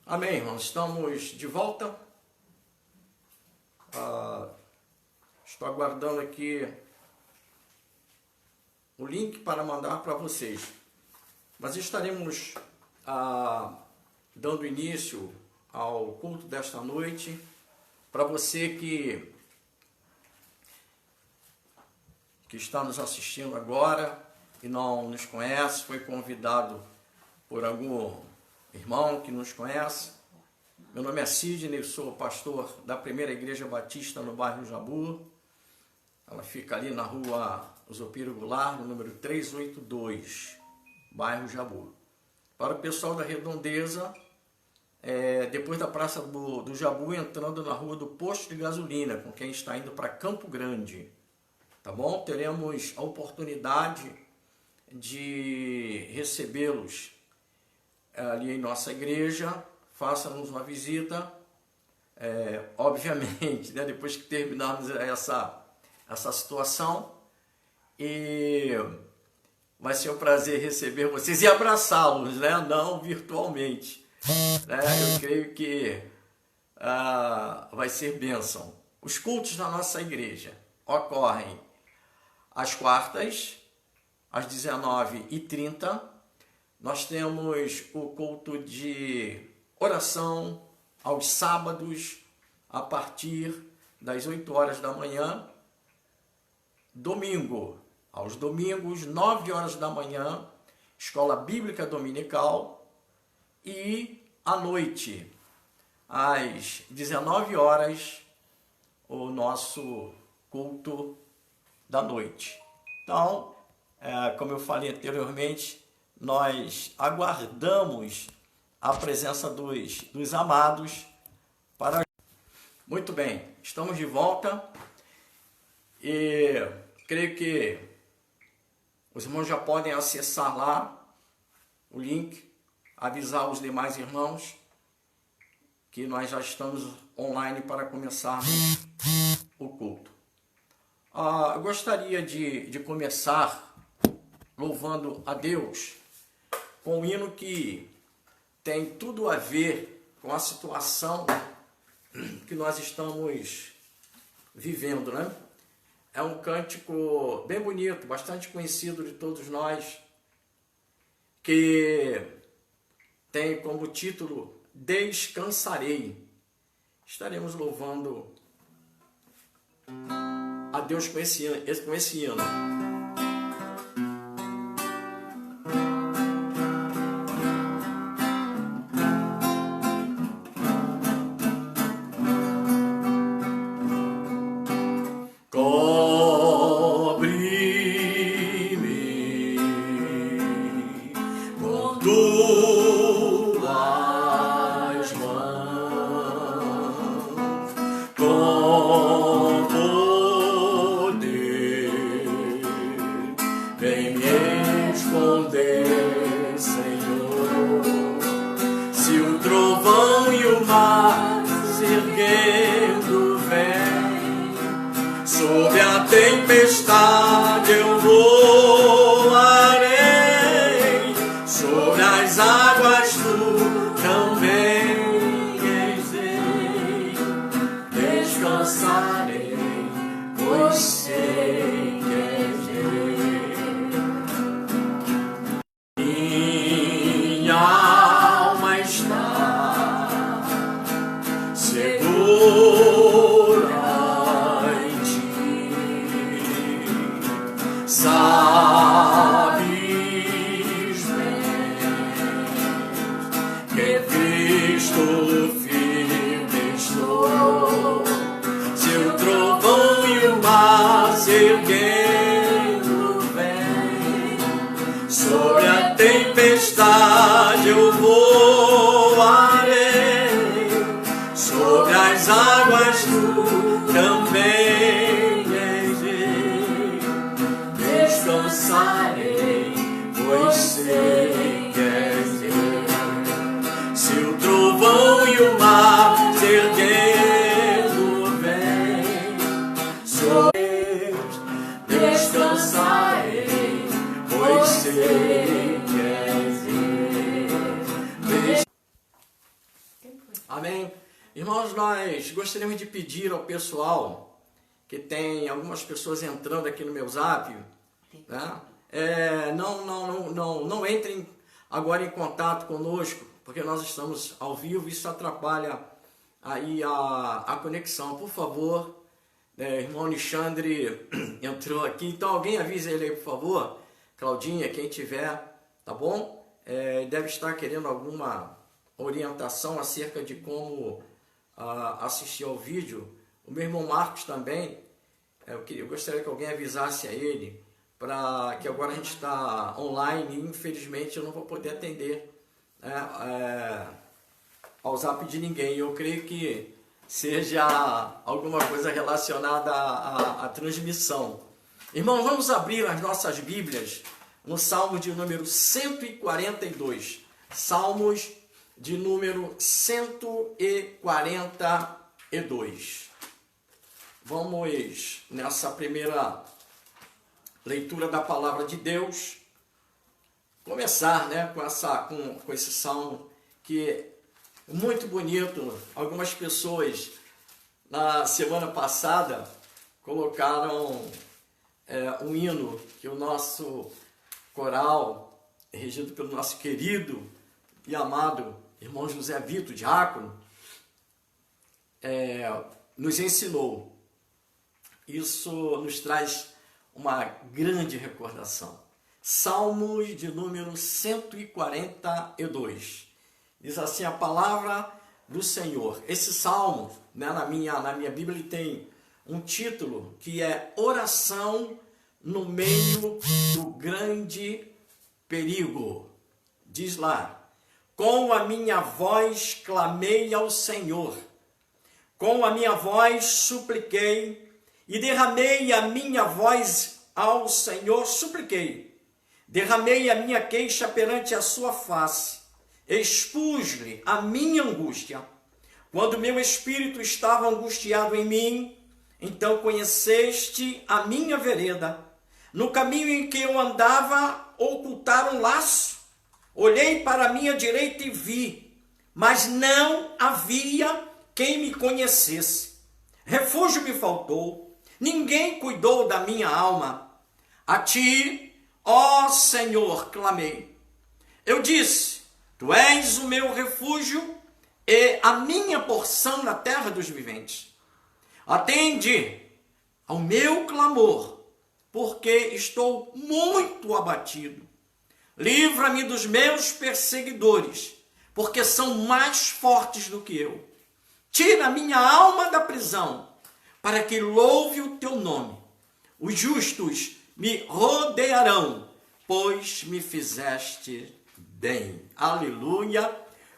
Amém, irmãos. Estamos de volta. Estou aguardando aqui o link para mandar para vocês. Mas estaremos dando início ao culto desta noite. Para você que está nos assistindo agora e não nos conhece, foi convidado por algum irmão que nos conhece. Meu nome é Sidney, sou pastor da Primeira Igreja Batista no bairro Jabu. Ela fica ali na rua Zopiro Goulart, no número 382, bairro Jabu. Para o pessoal da Redondeza, depois da Praça do Jabu, entrando na rua do Posto de Gasolina, com quem está indo para Campo Grande. Tá bom? Teremos a oportunidade de recebê-los ali em nossa igreja. Faça-nos uma visita, obviamente, né, depois que terminarmos essa situação, e vai ser um prazer receber vocês e abraçá-los, né, não virtualmente, né, eu creio que vai ser bênção. Os cultos na nossa igreja ocorrem às quartas, às 19h30, nós temos o culto de oração aos sábados, a partir das 8 horas da manhã. Domingo, aos domingos, 9 horas da manhã, escola bíblica dominical. E à noite, às 19 horas, o nosso culto da noite. Então, como eu falei anteriormente, nós aguardamos a presença dos amados para... Muito bem, estamos de volta e creio que os irmãos já podem acessar lá o link, avisar os demais irmãos que nós já estamos online para começarmos o culto. Eu gostaria de começar louvando a Deus com um hino que tem tudo a ver com a situação que nós estamos vivendo, né? É um cântico bem bonito, bastante conhecido de todos nós, que tem como título Descansarei. Estaremos louvando a Deus com esse hino. Tempestade eu voarei, sobre as águas tu também hei, descansarei, pois sei que és Deus. Minha alma está segura, sabes bem que Cristo firme estou, se o trovão e o mar se erguendo vem, sobre a tempestade eu voarei, sobre as águas tu também descansarei, pois sei que és Deus. Se o trovão e o mar se erguendo vem, sou Deus, descansarei, pois sei que és Deus. Amém? Irmãos, nós gostaríamos de pedir ao pessoal, que tem algumas pessoas entrando aqui no meu zap, né? Não entrem agora em contato conosco, porque nós estamos ao vivo, isso atrapalha aí a conexão. Por favor, irmão Alexandre entrou aqui, então alguém avisa ele aí, por favor. Claudinha, quem tiver, tá bom? Deve estar querendo alguma orientação acerca de como assistir ao vídeo. O meu irmão Marcos também, eu gostaria que alguém avisasse a ele, para que agora a gente está online e infelizmente eu não vou poder atender ao zap de ninguém. Eu creio que seja alguma coisa relacionada à transmissão. Irmãos, vamos abrir as nossas Bíblias no Salmo de número 142. Salmos de número 142. Vamos nessa primeira leitura da palavra de Deus começar, né, com esse salmo que é muito bonito. Algumas pessoas na semana passada colocaram um hino que o nosso coral, regido pelo nosso querido e amado irmão José Vitor, diácono, nos ensinou. Isso nos traz uma grande recordação. Salmos de número 142. Diz assim a palavra do Senhor. Esse salmo, né, na minha Bíblia, ele tem um título que é Oração no meio do grande perigo. Diz lá: com a minha voz clamei ao Senhor, com a minha voz supliquei, e derramei a minha voz ao Senhor, supliquei, derramei a minha queixa perante a sua face, expus-lhe a minha angústia. Quando meu espírito estava angustiado em mim, então conheceste a minha vereda. No caminho em que eu andava, ocultaram um laço. Olhei para a minha direita e vi, mas não havia quem me conhecesse. Refúgio me faltou, ninguém cuidou da minha alma. A ti, ó Senhor, clamei. Eu disse: tu és o meu refúgio e a minha porção na terra dos viventes. Atende ao meu clamor, porque estou muito abatido. Livra-me dos meus perseguidores, porque são mais fortes do que eu. Tira minha alma da prisão, para que louve o teu nome. Os justos me rodearão, pois me fizeste bem. Aleluia,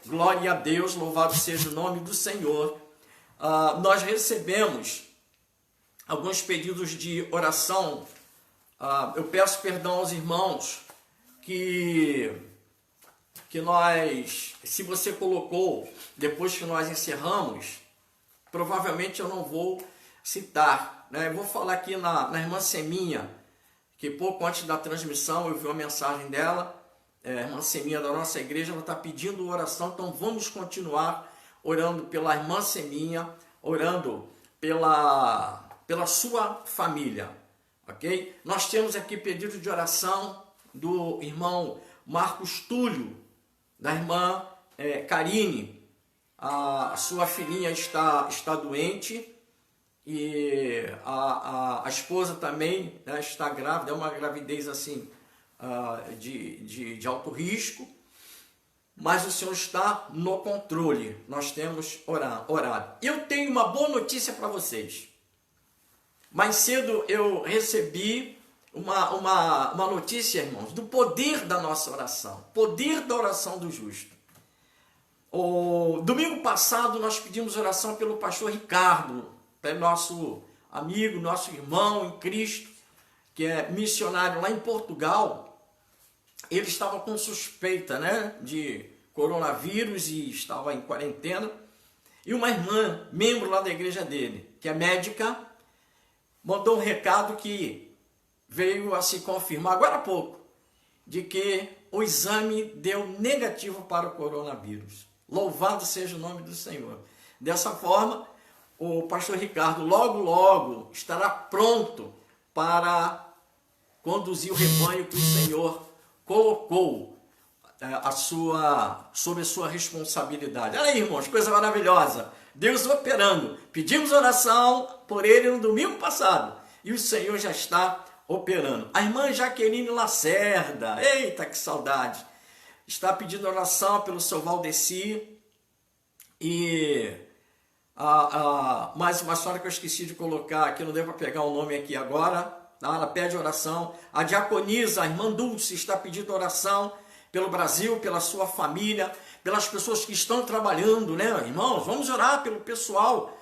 glória a Deus, louvado seja o nome do Senhor. Nós recebemos alguns pedidos de oração. Eu peço perdão aos irmãos que nós, se você colocou depois que nós encerramos, provavelmente eu não vou citar, né? Eu vou falar aqui na irmã Seminha, que pouco antes da transmissão eu vi uma mensagem dela, a irmã Seminha da nossa igreja, ela está pedindo oração, então vamos continuar orando pela irmã Seminha, orando pela sua família, ok? Nós temos aqui pedido de oração do irmão Marcos Túlio, da irmã Karine. A sua filhinha está doente e a esposa também, né, está grávida. É uma gravidez assim de alto risco, mas o Senhor está no controle. Nós temos orado. Eu tenho uma boa notícia para vocês. Mais cedo eu recebi uma notícia, irmãos, do poder da nossa oração, poder da oração do justo. O domingo passado nós pedimos oração pelo pastor Ricardo, pelo nosso amigo, nosso irmão em Cristo, que é missionário lá em Portugal. Ele estava com suspeita, né, de coronavírus e estava em quarentena. E uma irmã, membro lá da igreja dele, que é médica, mandou um recado que veio a se confirmar agora há pouco, de que o exame deu negativo para o coronavírus. Louvado seja o nome do Senhor. Dessa forma, o pastor Ricardo logo, logo estará pronto para conduzir o rebanho que o Senhor colocou sob a sua responsabilidade. Olha aí, irmãos, coisa maravilhosa. Deus operando. Pedimos oração por ele no domingo passado e o Senhor já está operando. A irmã Jaqueline Lacerda, eita, que saudade, está pedindo oração pelo seu Valdeci e mais uma senhora que eu esqueci de colocar aqui, não deu para pegar o nome aqui agora, tá? Ela pede oração. A diaconisa, a irmã Dulce, está pedindo oração pelo Brasil, pela sua família, pelas pessoas que estão trabalhando, né, irmãos? Vamos orar pelo pessoal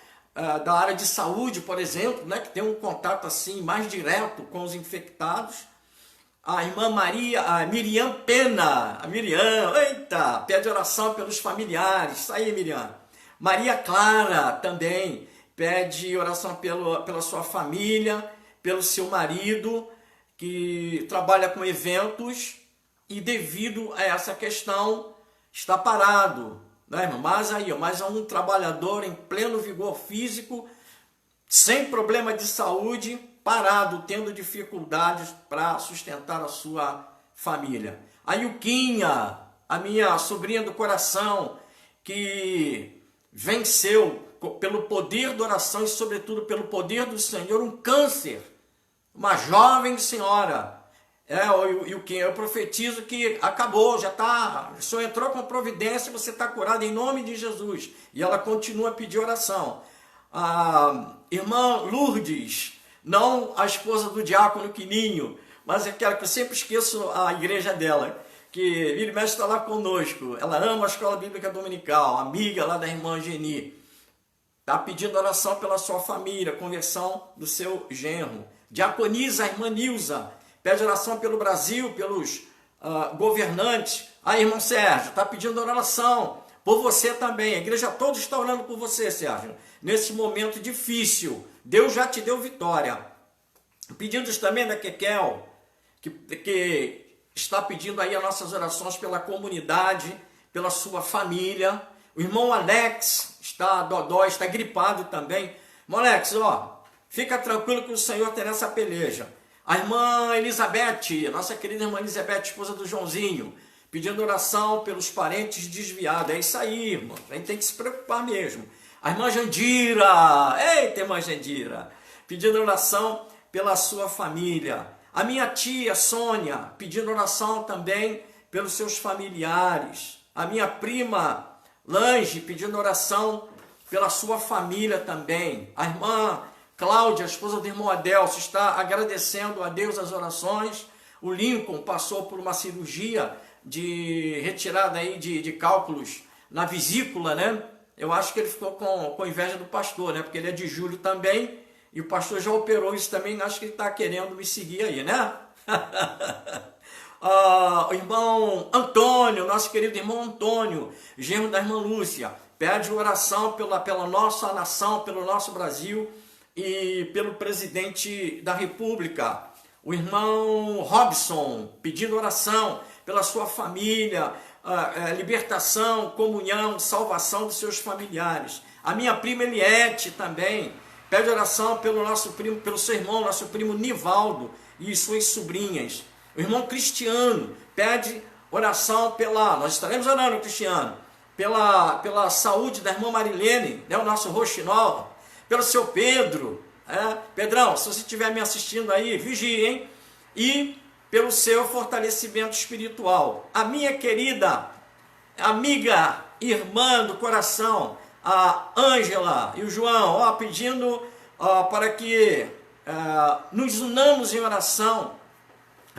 da área de saúde, por exemplo, né, que tem um contato assim mais direto com os infectados. A irmã a Miriam Pena, a Miriam, eita, pede oração pelos familiares. Isso aí, Miriam. Maria Clara também pede oração pela sua família, pelo seu marido, que trabalha com eventos e devido a essa questão está parado, né, irmão? Mas aí, mais um trabalhador em pleno vigor físico, sem problema de saúde, parado, tendo dificuldades para sustentar a sua família. A Yuquinha, a minha sobrinha do coração, que venceu pelo poder da oração e sobretudo pelo poder do Senhor um câncer, uma jovem senhora. Eu profetizo que acabou, já está, o Senhor entrou com providência, você está curado em nome de Jesus. E ela continua a pedir oração. A irmã Lourdes, não a esposa do diácono Quininho, mas aquela que eu sempre esqueço a igreja dela, que vira e mexe está lá conosco. Ela ama a escola bíblica dominical, amiga lá da irmã Geni. Está pedindo oração pela sua família, conversão do seu genro. Diaconisa, a irmã Nilza, pede oração pelo Brasil, pelos governantes. Aí, irmão Sérgio, está pedindo oração por você também. A igreja toda está orando por você, Sérgio. Nesse momento difícil, Deus já te deu vitória. Pedimos também da Kekel, que está pedindo aí as nossas orações pela comunidade, pela sua família. O irmão Alex está gripado também. Irmão Alex, fica tranquilo que o Senhor tem essa peleja. A irmã Elizabeth, nossa querida irmã Elizabeth, esposa do Joãozinho, pedindo oração pelos parentes desviados. É isso aí, irmão. A gente tem que se preocupar mesmo. A irmã Jandira, eita, irmã Jandira, pedindo oração pela sua família. A minha tia Sônia, pedindo oração também pelos seus familiares. A minha prima Lange, pedindo oração pela sua família também. A irmã Cláudia, esposa do irmão Adelso, está agradecendo a Deus as orações. O Lincoln passou por uma cirurgia de retirada aí de cálculos na vesícula, né? Eu acho que ele ficou com inveja do pastor, né? Porque ele é de julho também, e o pastor já operou isso também, acho que ele está querendo me seguir aí, né? O irmão Antônio, nosso querido irmão Antônio, genro da irmã Lúcia, pede oração pela nossa nação, pelo nosso Brasil, e pelo presidente da República. O irmão Robson, pedindo oração pela sua família, libertação, comunhão, salvação dos seus familiares. A minha prima Eliette também pede oração pelo nosso primo, pelo seu irmão, nosso primo Nivaldo e suas sobrinhas. O irmão Cristiano pede oração nós estaremos orando, Cristiano, pela saúde da irmã Marilene, né, o nosso roxinol, pelo seu Pedro, Pedrão, se você estiver me assistindo aí, vigie, hein? E pelo seu fortalecimento espiritual. A minha querida amiga, irmã do coração, a Ângela e o João, pedindo para que nos unamos em oração,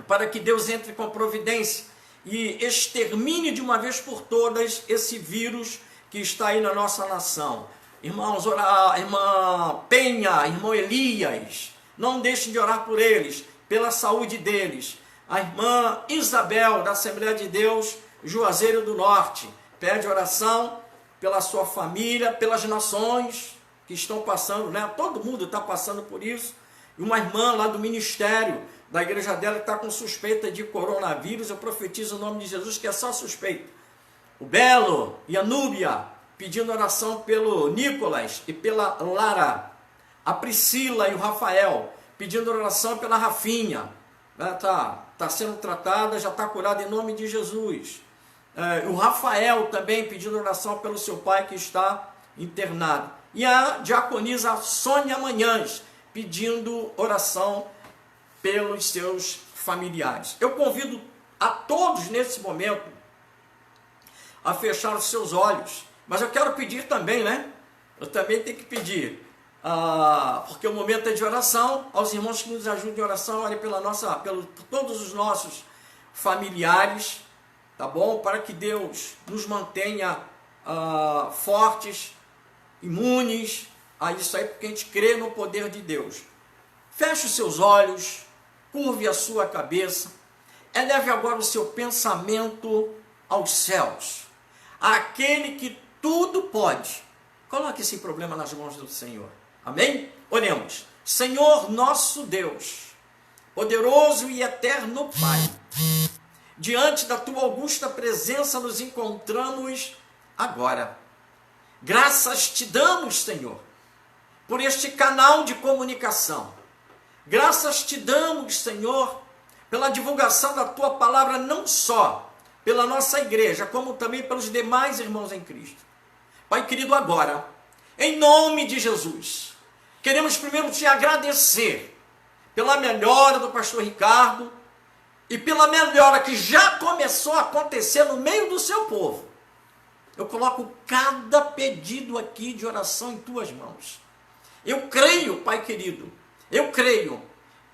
para que Deus entre com providência e extermine de uma vez por todas esse vírus que está aí na nossa nação. Irmãos, orar, irmã Penha, irmão Elias, não deixem de orar por eles, pela saúde deles. A irmã Isabel, da Assembleia de Deus, Juazeiro do Norte, pede oração pela sua família, pelas nações que estão passando, né? Todo mundo está passando por isso. E uma irmã lá do ministério, da igreja dela, que está com suspeita de coronavírus, eu profetizo o nome de Jesus que é só suspeita. o Belo e a Núbia, pedindo oração pelo Nicolas e pela Lara. A Priscila e o Rafael, pedindo oração pela Rafinha. Tá sendo tratada, já está curada em nome de Jesus. O Rafael também pedindo oração pelo seu pai que está internado. E a diaconisa Sônia Manhães, pedindo oração pelos seus familiares. Eu convido a todos nesse momento a fechar os seus olhos. Mas eu quero pedir também, né? Eu também tenho que pedir, porque o momento é de oração, aos irmãos que nos ajudem em oração, olhem por todos os nossos familiares, tá bom? Para que Deus nos mantenha fortes, imunes a isso aí, porque a gente crê no poder de Deus. Feche os seus olhos, curve a sua cabeça, eleve agora o seu pensamento aos céus. Aquele que tudo pode. Coloque esse problema nas mãos do Senhor. Amém? Oremos. Senhor nosso Deus, poderoso e eterno Pai, diante da tua augusta presença nos encontramos agora. Graças te damos, Senhor, por este canal de comunicação. Graças te damos, Senhor, pela divulgação da tua palavra, não só pela nossa igreja, como também pelos demais irmãos em Cristo. Pai querido, agora, em nome de Jesus, queremos primeiro te agradecer pela melhora do pastor Ricardo e pela melhora que já começou a acontecer no meio do seu povo. Eu coloco cada pedido aqui de oração em tuas mãos. Eu creio, Pai querido, eu creio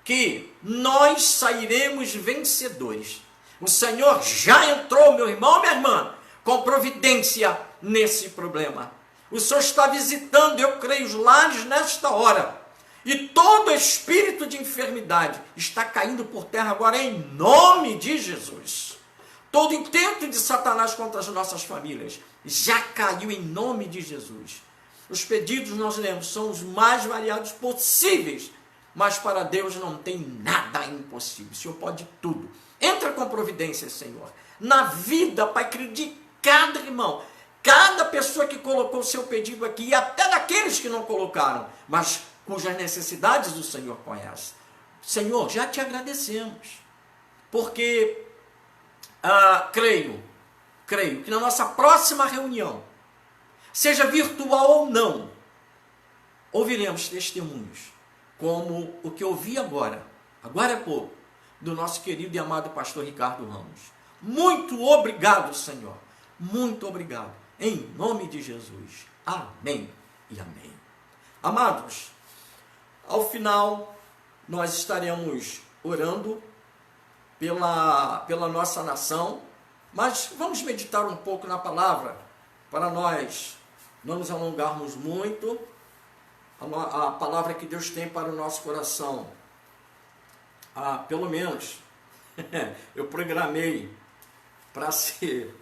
que nós sairemos vencedores. O Senhor já entrou, meu irmão, minha irmã, com providência nesse problema. O Senhor está visitando, eu creio, os lares nesta hora. E todo espírito de enfermidade está caindo por terra agora em nome de Jesus. Todo intento de Satanás contra as nossas famílias já caiu em nome de Jesus. Os pedidos, nós lemos, são os mais variados possíveis, mas para Deus não tem nada impossível. O Senhor pode tudo. Entra com providência, Senhor, na vida, Pai querido, de cada irmão, cada pessoa que colocou o seu pedido aqui, e até daqueles que não colocaram, mas cujas necessidades o Senhor conhece. Senhor, já te agradecemos, porque creio que na nossa próxima reunião, seja virtual ou não, ouviremos testemunhos, como o que eu ouvi agora é pouco, do nosso querido e amado pastor Ricardo Ramos. Muito obrigado, Senhor. Muito obrigado. Em nome de Jesus. Amém e amém. Amados, ao final, nós estaremos orando pela nossa nação, mas vamos meditar um pouco na palavra, para nós não nos alongarmos muito. A palavra que Deus tem para o nosso coração, pelo menos, eu programei para ser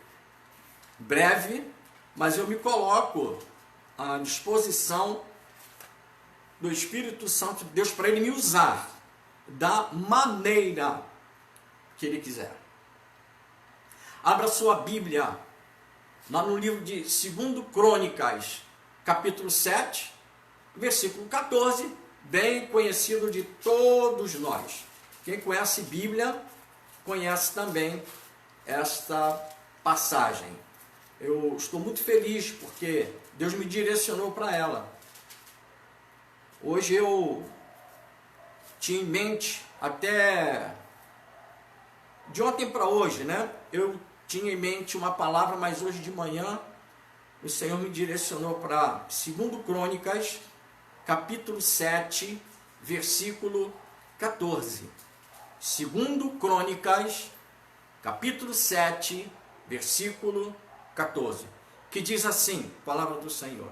breve, mas eu me coloco à disposição do Espírito Santo de Deus para Ele me usar da maneira que Ele quiser. Abra sua Bíblia lá no livro de 2 Crônicas, capítulo 7, versículo 14, bem conhecido de todos nós. Quem conhece Bíblia, conhece também esta passagem. Eu estou muito feliz porque Deus me direcionou para ela. Hoje eu tinha em mente, até de ontem para hoje, né? Eu tinha em mente uma palavra, mas hoje de manhã o Senhor me direcionou para 2 Crônicas, capítulo 7, versículo 14. 2 Crônicas, capítulo 7, versículo 14, que diz assim, palavra do Senhor: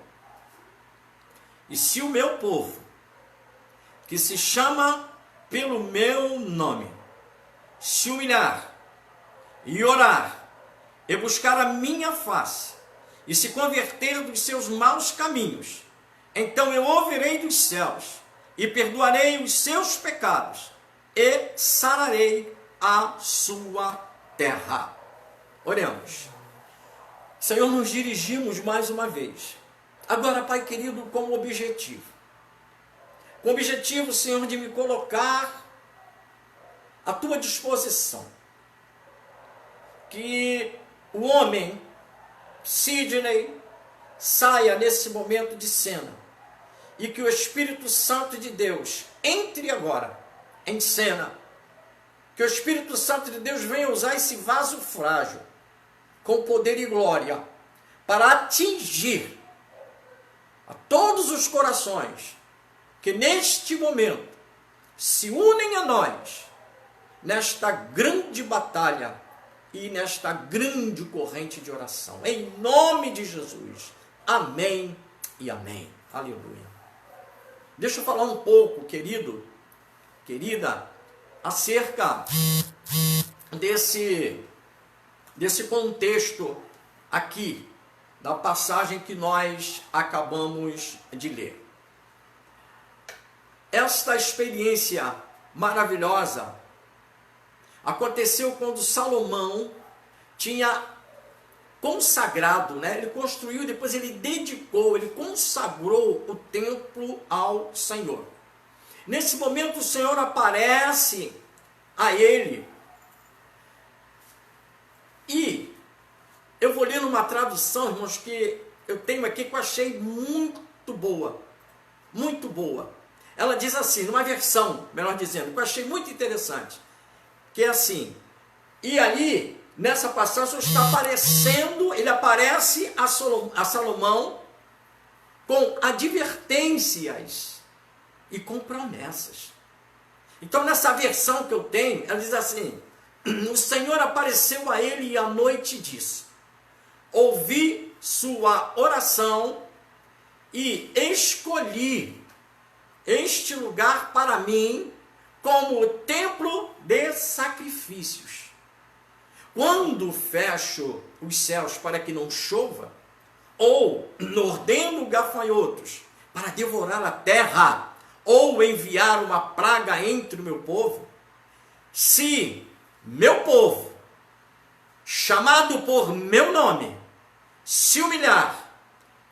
e se o meu povo, que se chama pelo meu nome, se humilhar e orar, e buscar a minha face, e se converter dos seus maus caminhos, então eu ouvirei dos céus, e perdoarei os seus pecados, e sararei a sua terra. Oremos. Senhor, nos dirigimos mais uma vez. Agora, Pai querido, com o objetivo. Com o objetivo, Senhor, de me colocar à tua disposição. Que o homem, Sidney, saia nesse momento de cena. E que o Espírito Santo de Deus entre agora em cena. Que o Espírito Santo de Deus venha usar esse vaso frágil, com poder e glória, para atingir a todos os corações que neste momento se unem a nós nesta grande batalha e nesta grande corrente de oração. Em nome de Jesus. Amém e amém. Aleluia. Deixa eu falar um pouco, querido, querida, acerca desse contexto aqui, da passagem que nós acabamos de ler. Esta experiência maravilhosa aconteceu quando Salomão tinha consagrado, né? Ele construiu, depois ele dedicou, ele consagrou o templo ao Senhor. Nesse momento o Senhor aparece a ele. E eu vou ler numa tradução, irmãos, que eu tenho aqui, que eu achei muito boa. Muito boa. Ela diz assim, numa versão, melhor dizendo, que eu achei muito interessante. Que é assim, e ali, nessa passagem, está aparecendo, ele aparece a Salomão com advertências e com promessas. Então, nessa versão que eu tenho, ela diz assim, o Senhor apareceu a ele e à noite disse, ouvi sua oração e escolhi este lugar para mim como o templo de sacrifícios. Quando fecho os céus para que não chova, ou ordeno gafanhotos para devorar a terra, ou enviar uma praga entre o meu povo, se meu povo, chamado por meu nome, se humilhar,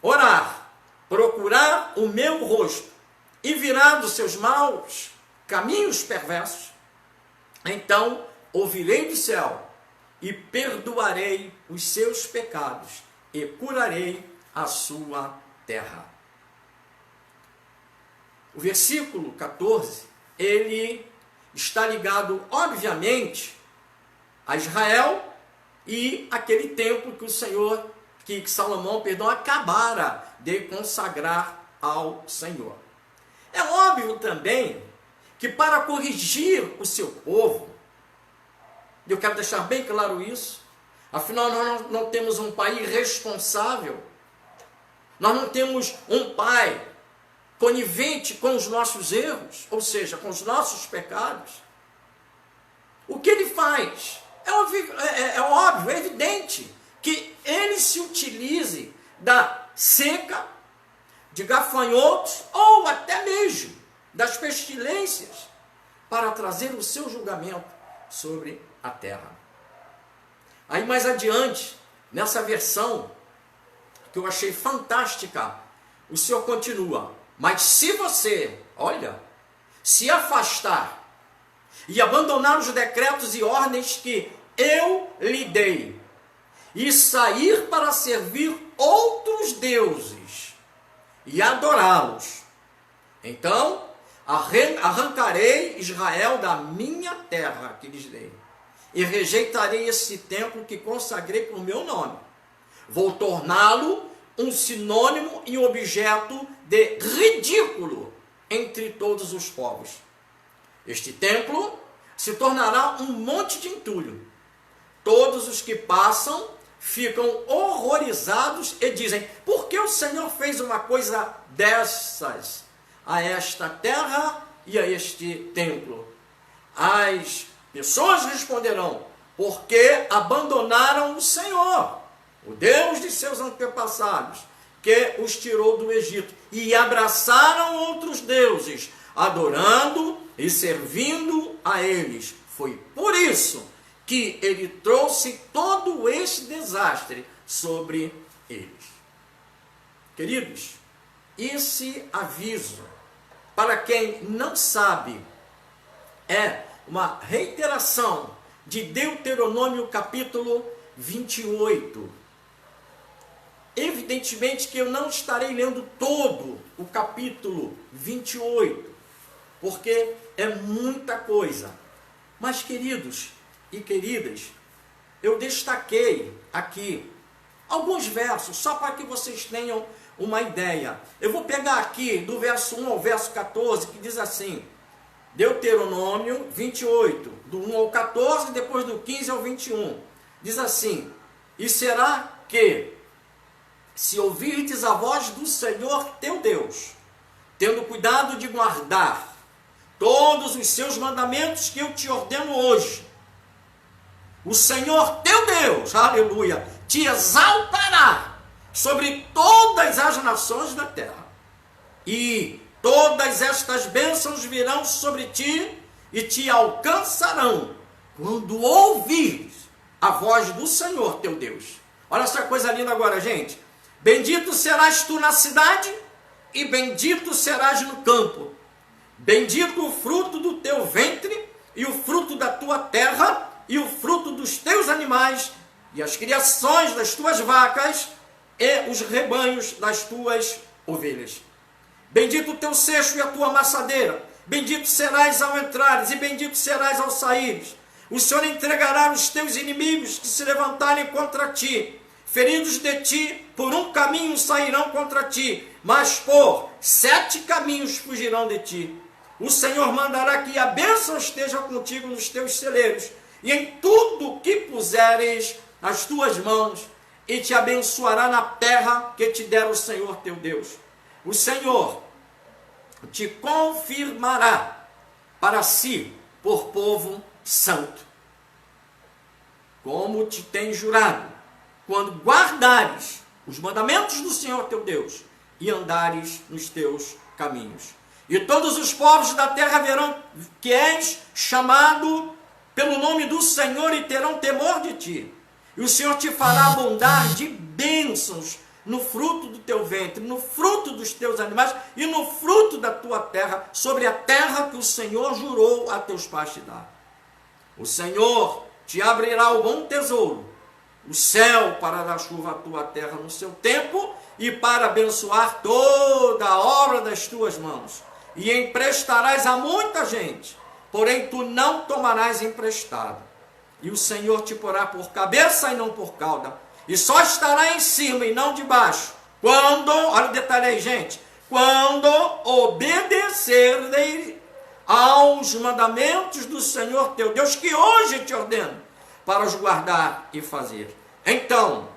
orar, procurar o meu rosto, e virar dos seus maus caminhos perversos, então ouvirei do céu e perdoarei os seus pecados e curarei a sua terra. O versículo 14, ele está ligado, obviamente, a Israel e aquele templo que o Senhor, que Salomão, acabara de consagrar ao Senhor. É óbvio também que para corrigir o seu povo, eu quero deixar bem claro isso, afinal nós não temos um pai irresponsável, nós não temos um pai conivente com os nossos erros, ou seja, com os nossos pecados. O que ele faz? É óbvio, é evidente que ele se utilize da seca, de gafanhotos, ou até mesmo das pestilências, para trazer o seu julgamento sobre a terra. Aí mais adiante, nessa versão, que eu achei fantástica, o Senhor continua, mas se você, olha, se afastar e abandonar os decretos e ordens que eu lhe dei, e sair para servir outros deuses, e adorá-los, então arrancarei Israel da minha terra que lhes dei, e rejeitarei esse templo que consagrei por meu nome. Vou torná-lo um sinônimo e objeto de ridículo entre todos os povos. Este templo se tornará um monte de entulho. Todos os que passam ficam horrorizados e dizem, por que o Senhor fez uma coisa dessas a esta terra e a este templo? As pessoas responderão, porque abandonaram o Senhor, o Deus de seus antepassados, que os tirou do Egito, e abraçaram outros deuses, adorando e servindo a eles. Foi por isso que ele trouxe todo esse desastre sobre eles. Queridos, esse aviso, para quem não sabe, é uma reiteração de Deuteronômio capítulo 28. Evidentemente que eu não estarei lendo todo o capítulo 28, porque é muita coisa. Mas, queridos e queridas, eu destaquei aqui alguns versos, só para que vocês tenham uma ideia. Eu vou pegar aqui do verso 1 ao verso 14, que diz assim, Deuteronômio 28, do 1 ao 14, depois do 15 ao 21. Diz assim, e será que, se ouvirdes a voz do Senhor teu Deus, tendo cuidado de guardar todos os seus mandamentos que eu te ordeno hoje, o Senhor teu Deus, aleluia, te exaltará sobre todas as nações da terra, e todas estas bênçãos virão sobre ti e te alcançarão quando ouvires a voz do Senhor teu Deus. Olha essa coisa linda agora, gente. Bendito serás tu na cidade e bendito serás no campo. Bendito o fruto do teu ventre e o fruto da tua terra e o fruto dos teus animais e as criações das tuas vacas e os rebanhos das tuas ovelhas. Bendito o teu cesto e a tua amassadeira. Bendito serás ao entrares e bendito serás ao saíres. O Senhor entregará os teus inimigos que se levantarem contra ti. Feridos de ti, por um caminho sairão contra ti, mas por 7 caminhos fugirão de ti. O Senhor mandará que a bênção esteja contigo nos teus celeiros, e em tudo que puseres as tuas mãos, e te abençoará na terra que te der o Senhor teu Deus. O Senhor te confirmará para si por povo santo, como te tem jurado, quando guardares os mandamentos do Senhor teu Deus e andares nos teus caminhos. E todos os povos da terra verão que és chamado pelo nome do Senhor e terão temor de ti. E o Senhor te fará abundar de bênçãos no fruto do teu ventre, no fruto dos teus animais e no fruto da tua terra, sobre a terra que o Senhor jurou a teus pais te dar. O Senhor te abrirá o bom tesouro, o céu para dar chuva à tua terra no seu tempo e para abençoar toda a obra das tuas mãos. E emprestarás a muita gente, porém tu não tomarás emprestado. E o Senhor te porá por cabeça e não por cauda, e só estará em cima e não debaixo, quando, olha o detalhe aí, gente, quando obedecerem aos mandamentos do Senhor teu Deus, que hoje te ordeno, para os guardar e fazer. Então,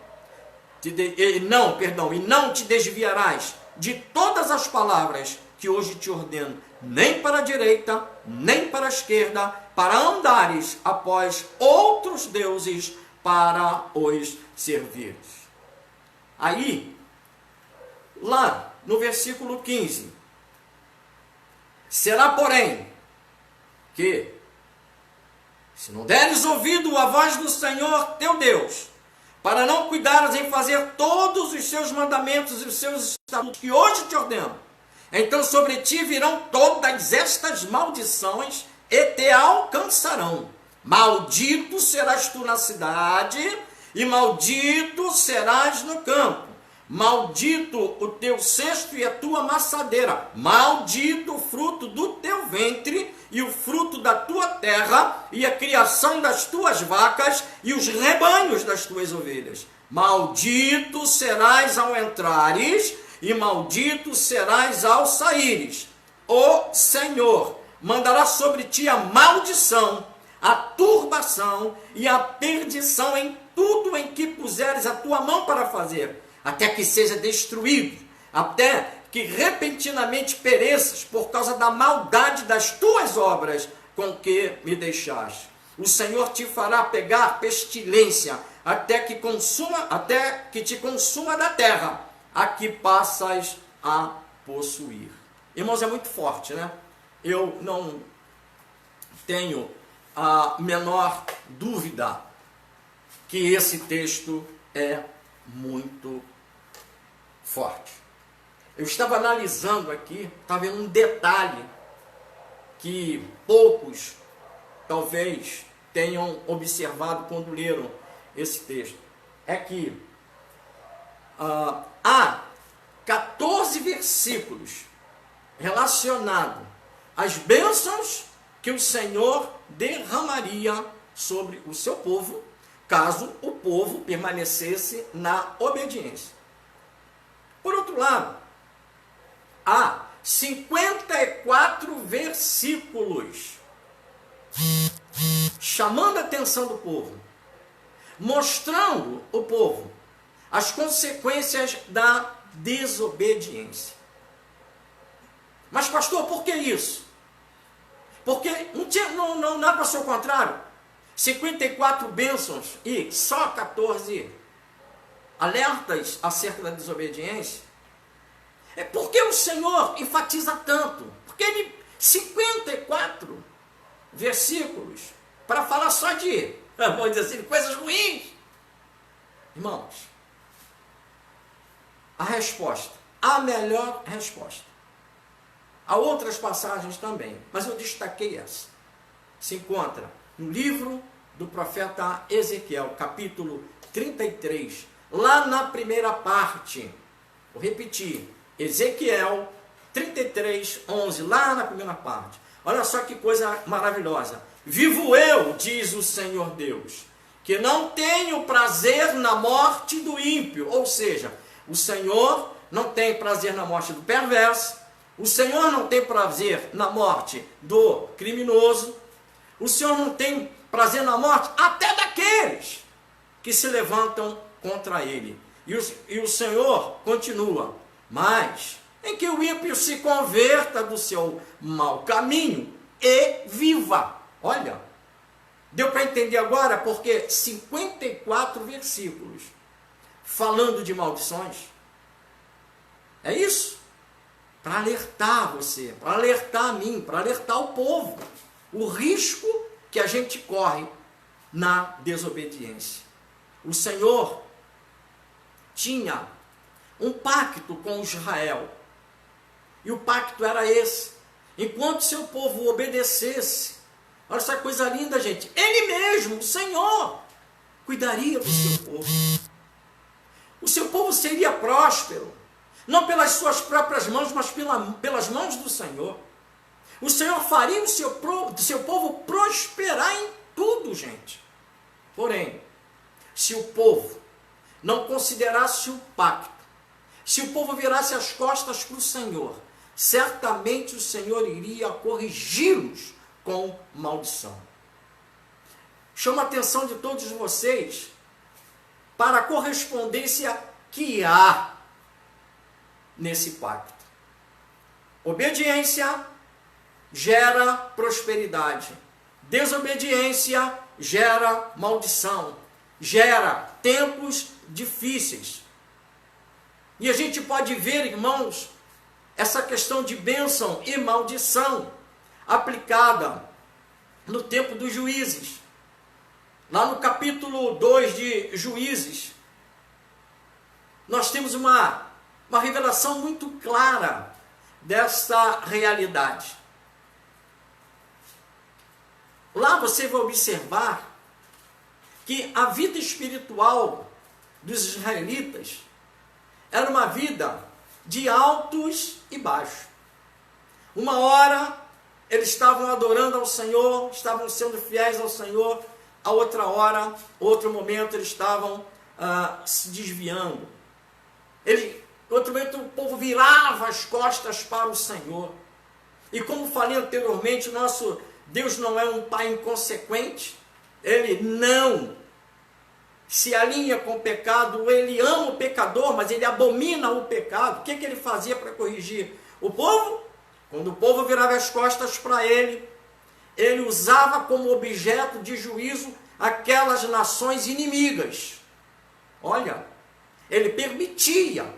não te desviarás de todas as palavras que hoje te ordeno, nem para a direita, nem para a esquerda, para andares após outros deuses, para os servires. Aí, lá no versículo 15, será, porém, que, se não deres ouvido à voz do Senhor teu Deus, para não cuidares em fazer todos os seus mandamentos e os seus estatutos que hoje te ordeno, então sobre ti virão todas estas maldições e te alcançarão. Maldito serás tu na cidade, e maldito serás no campo. Maldito o teu cesto e a tua amassadeira. Maldito o fruto do teu ventre e o fruto da tua terra e a criação das tuas vacas e os rebanhos das tuas ovelhas. Maldito serás ao entrares e maldito serás ao saíres. O Senhor mandará sobre ti a maldição, a turbação e a perdição em tudo em que puseres a tua mão para fazer, até que seja destruído, até que repentinamente pereças por causa da maldade das tuas obras com que me deixaste. O Senhor te fará pegar pestilência até que te consuma da terra a que passas a possuir. Irmãos, é muito forte, né? Eu não tenho a menor dúvida que esse texto é muito forte. Eu estava analisando aqui, estava vendo um detalhe que poucos talvez tenham observado quando leram esse texto. É que há 14 versículos relacionados às bênçãos que o Senhor derramaria sobre o seu povo, caso o povo permanecesse na obediência. Por outro lado, há 54 versículos chamando a atenção do povo, mostrando o povo as consequências da desobediência. Mas pastor, por que isso? Porque não dá para ser o contrário. 54 bênçãos e só 14 alertas acerca da desobediência. É porque o Senhor enfatiza tanto. Porque ele 54 versículos para falar só de, vamos dizer assim, coisas ruins. Irmãos, a resposta, a melhor resposta. Há outras passagens também, mas eu destaquei essa. Se encontra no livro do profeta Ezequiel, capítulo 33, lá na primeira parte. Vou repetir, Ezequiel 33, 11, lá na primeira parte. Olha só que coisa maravilhosa. Vivo eu, diz o Senhor Deus, que não tenho prazer na morte do ímpio. Ou seja, o Senhor não tem prazer na morte do perverso, o Senhor não tem prazer na morte do criminoso, o Senhor não tem prazer na morte até daqueles que se levantam contra ele. E o Senhor continua, mas em que o ímpio se converta do seu mau caminho e viva. Olha, deu para entender agora porque 54 versículos falando de maldições. É isso? Para alertar você, para alertar a mim, para alertar o povo, o risco que a gente corre na desobediência. O Senhor tinha um pacto com Israel, e o pacto era esse: enquanto seu povo obedecesse, olha essa coisa linda, gente, ele mesmo, o Senhor, cuidaria do seu povo. O seu povo seria próspero, não pelas suas próprias mãos, mas pelas mãos do Senhor. O Senhor faria o seu povo prosperar em tudo, gente. Porém, se o povo não considerasse o pacto, se o povo virasse as costas para o Senhor, certamente o Senhor iria corrigi-los com maldição. Chamo a atenção de todos vocês para a correspondência que há nesse pacto. Obediência gera prosperidade. Desobediência gera maldição. Gera tempos difíceis. E a gente pode ver, irmãos, essa questão de bênção e maldição aplicada no tempo dos juízes. Lá no capítulo 2 de Juízes, nós temos uma revelação muito clara dessa realidade. Lá você vai observar que a vida espiritual dos israelitas era uma vida de altos e baixos. Uma hora eles estavam adorando ao Senhor, estavam sendo fiéis ao Senhor, a outra hora, outro momento, eles estavam se desviando. Outro momento o povo virava as costas para o Senhor. E como falei anteriormente, nosso Deus não é um pai inconsequente. Ele não se alinha com o pecado, ele ama o pecador, mas ele abomina o pecado. O que ele fazia para corrigir o povo? Quando o povo virava as costas para ele, ele usava como objeto de juízo aquelas nações inimigas. Olha, ele permitia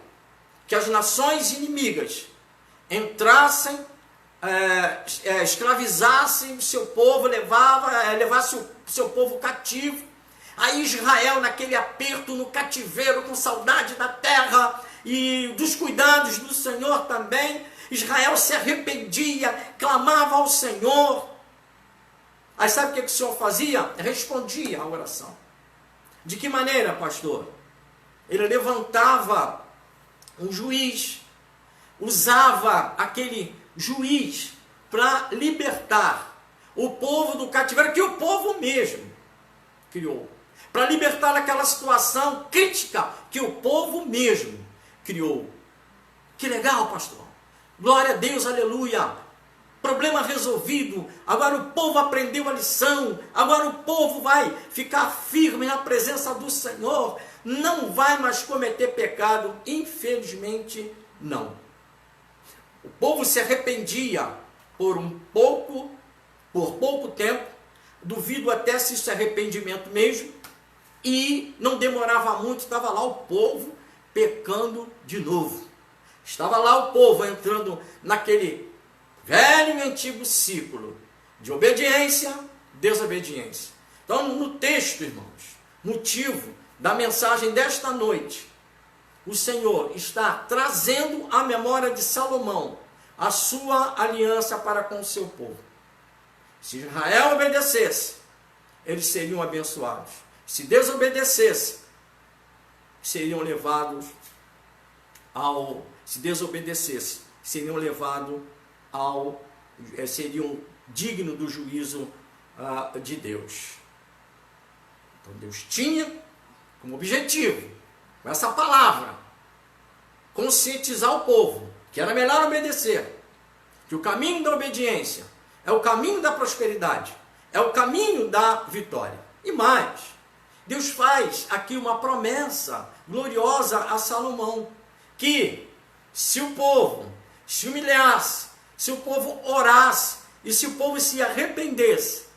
que as nações inimigas entrassem, escravizassem o seu povo, levasse o seu povo cativo, Aí Israel, naquele aperto, no cativeiro, com saudade da terra e dos cuidados do Senhor também, Israel se arrependia, clamava ao Senhor. Aí sabe o que o Senhor fazia? Respondia à oração. De que maneira, pastor? Ele levantava um juiz, usava aquele juiz para libertar o povo do cativeiro, que o povo mesmo criou. Para libertar daquela situação crítica que o povo mesmo criou. Que legal, pastor. Glória a Deus, aleluia. Problema resolvido. Agora o povo aprendeu a lição. Agora o povo vai ficar firme na presença do Senhor. Não vai mais cometer pecado. Infelizmente, não. O povo se arrependia por pouco tempo. Duvido até se isso é arrependimento mesmo. E não demorava muito, estava lá o povo pecando de novo. Estava lá o povo entrando naquele velho e antigo ciclo de obediência, desobediência. Então, no texto, irmãos, motivo da mensagem desta noite, o Senhor está trazendo à memória de Salomão a sua aliança para com o seu povo. Se Israel obedecesse, eles seriam abençoados. Se desobedecesse, seriam levados ao... Se desobedecesse, seriam levados ao... seriam dignos do juízo de Deus. Então Deus tinha como objetivo, com essa palavra, conscientizar o povo, que era melhor obedecer, que o caminho da obediência é o caminho da prosperidade, é o caminho da vitória. E mais, Deus faz aqui uma promessa gloriosa a Salomão, que se o povo se humilhasse, se o povo orasse e se o povo se arrependesse,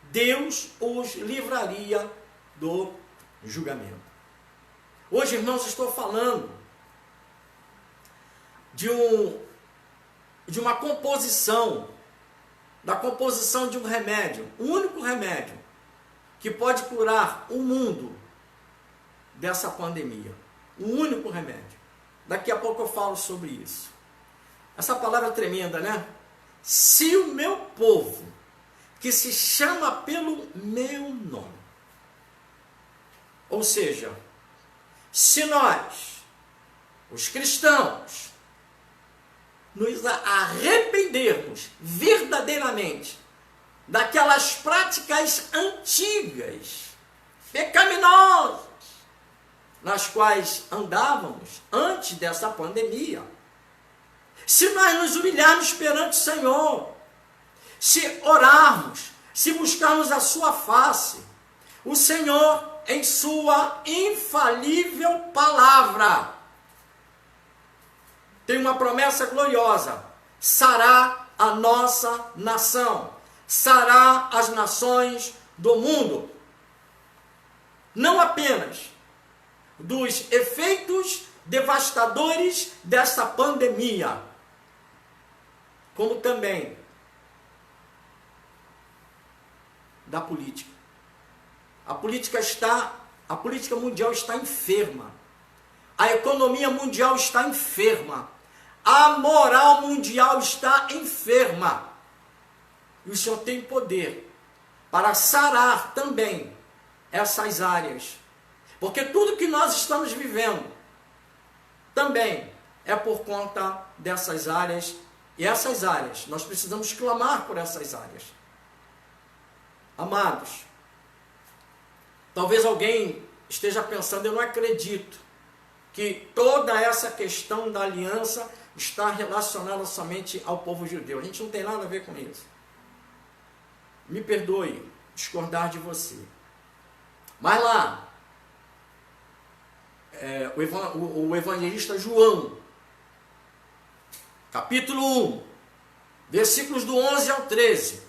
Deus os livraria do julgamento. Hoje, irmãos, estou falando de uma composição, da composição de um remédio, o único remédio que pode curar o mundo dessa pandemia. O único remédio. Daqui a pouco eu falo sobre isso. Essa palavra é tremenda, né? Se o meu povo, que se chama pelo meu nome, ou seja, se nós, os cristãos, nos arrependermos verdadeiramente daquelas práticas antigas, pecaminosas, nas quais andávamos antes dessa pandemia, se nós nos humilharmos perante o Senhor, se orarmos, se buscarmos a sua face, o Senhor, em sua infalível palavra, tem uma promessa gloriosa: sará a nossa nação, sará as nações do mundo, não apenas dos efeitos devastadores dessa pandemia, como também da política. A política mundial está enferma. A economia mundial está enferma. A moral mundial está enferma. E o Senhor tem poder para sarar também essas áreas. Porque tudo que nós estamos vivendo também é por conta dessas áreas. E essas áreas, nós precisamos clamar por essas áreas. Amados, talvez alguém esteja pensando: eu não acredito que toda essa questão da aliança está relacionada somente ao povo judeu. A gente não tem nada a ver com isso. Me perdoe discordar de você. Mas lá, o evangelista João, capítulo 1, versículos do 11 ao 13,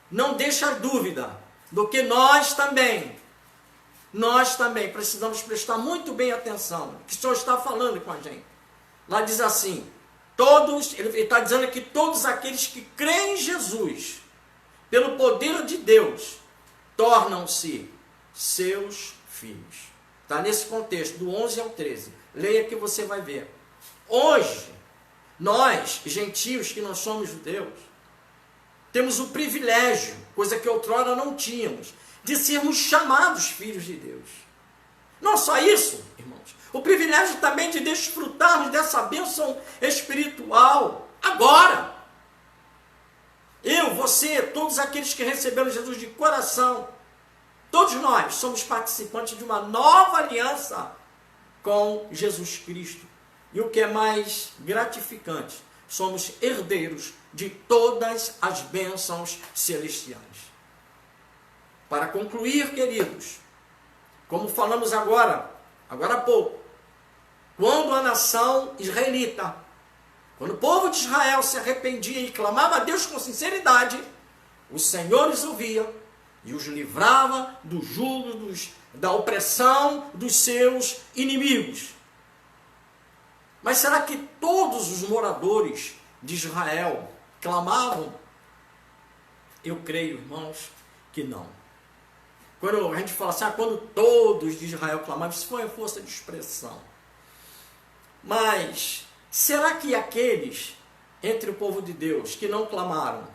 não deixa dúvida do que nós também precisamos prestar muito bem atenção, que o Senhor está falando com a gente. Lá diz assim: ele está dizendo que todos aqueles que creem em Jesus, pelo poder de Deus, tornam-se seus filhos. Está nesse contexto, do 11 ao 13. Leia que você vai ver. Hoje, nós, gentios que não somos judeus, temos o privilégio, coisa que outrora não tínhamos, de sermos chamados filhos de Deus. Não só isso, irmãos, o privilégio também de desfrutarmos dessa bênção espiritual agora. Eu, você, todos aqueles que receberam Jesus de coração, todos nós somos participantes de uma nova aliança com Jesus Cristo. E o que é mais gratificante, somos herdeiros de todas as bênçãos celestiais. Para concluir, queridos, como falamos agora há pouco, quando a nação israelita, quando o povo de Israel se arrependia e clamava a Deus com sinceridade, o Senhor os ouvia e os livrava do jugo, da opressão dos seus inimigos. Mas será que todos os moradores de Israel clamavam? Eu creio, irmãos, que não. Quando a gente fala assim, quando todos de Israel clamavam, isso foi a força de expressão. Mas será que aqueles entre o povo de Deus que não clamaram,